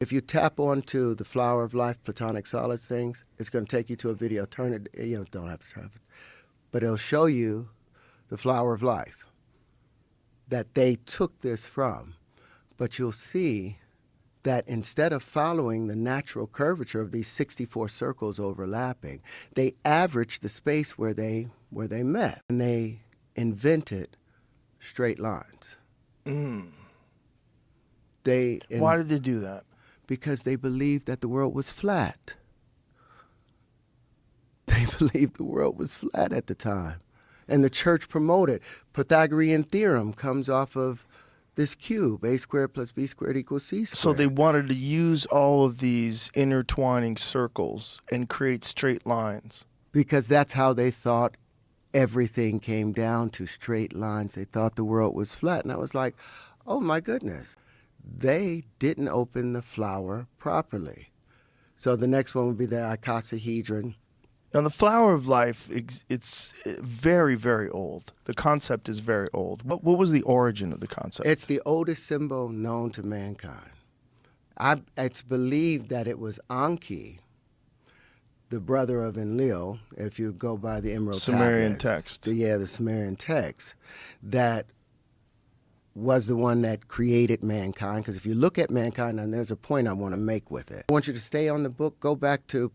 If you tap onto the Flower of Life, Platonic Solids things, it's going to take you to a video. Turn it, don't have to have it. But it'll show you the Flower of Life that they took this from. But you'll see that instead of following the natural curvature of these 64 circles overlapping, they averaged the space where they met. And they invented straight lines. Mm. Why did they do that? Because they believed that the world was flat. They believed the world was flat at the time. And the church promoted. Pythagorean theorem comes off of this cube, a squared plus b squared equals c squared. So they wanted to use all of these intertwining circles and create straight lines. Because that's how they thought everything came down to, straight lines. They thought the world was flat. And I was like, oh my goodness. They didn't open the flower properly. So the next one would be the icosahedron. Now, the Flower of Life, it's very, very old. The concept is very old. What was the origin of the concept? It's the oldest symbol known to mankind. It's believed that it was Anki, the brother of Enlil, if you go by the Emerald Sumerian tablets, text. the Sumerian text, that was the one that created mankind. Because if you look at mankind, and there's a point I want to make with it. I want you to stay on the book, go back to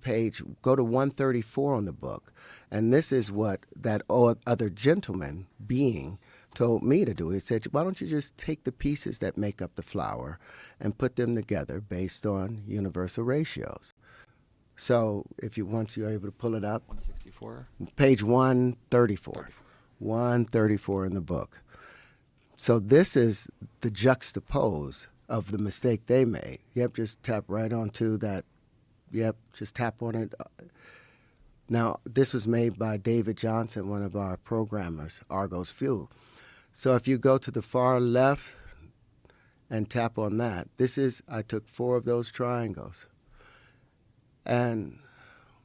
go to 134 on the book. And this is what that other gentleman being told me to do. He said, why don't you just take the pieces that make up the flower and put them together based on universal ratios. So if you once you're able to pull it up. 164? Page 134. 134 in the book. So this is the juxtapose of the mistake they made. Yep, just tap right onto that. Yep, just tap on it. Now, this was made by David Johnson, one of our programmers, Argos Fuel. So if you go to the far left and tap on that, I took 4 of those triangles. And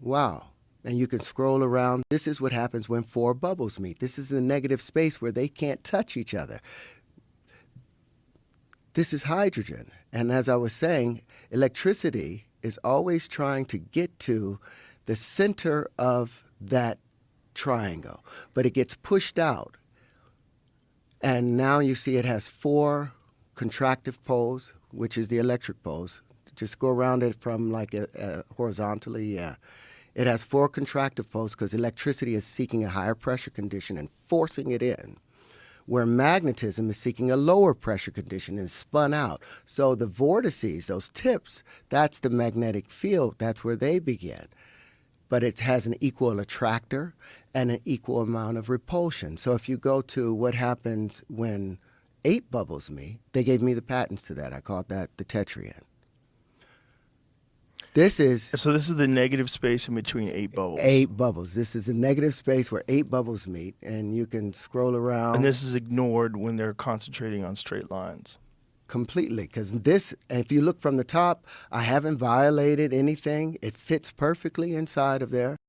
wow. And you can scroll around. This is what happens when 4 bubbles meet. This is the negative space where they can't touch each other. This is hydrogen. And as I was saying, electricity is always trying to get to the center of that triangle, but it gets pushed out. And now you see it has 4 contractive poles, which is the electric poles. Just go around it from like horizontally, yeah. It has 4 contractive poles because electricity is seeking a higher pressure condition and forcing it in, where magnetism is seeking a lower pressure condition and spun out. So the vortices, those tips, that's the magnetic field. That's where they begin. But it has an equal attractor and an equal amount of repulsion. So if you go to what happens when 8 bubbles meet, they gave me the patents to that. I called that the tetrahedron. So this is the negative space in between 8 bubbles. 8 bubbles. This is the negative space where 8 bubbles meet, and you can scroll around. And this is ignored when they're concentrating on straight lines. Completely, because if you look from the top, I haven't violated anything. It fits perfectly inside of there.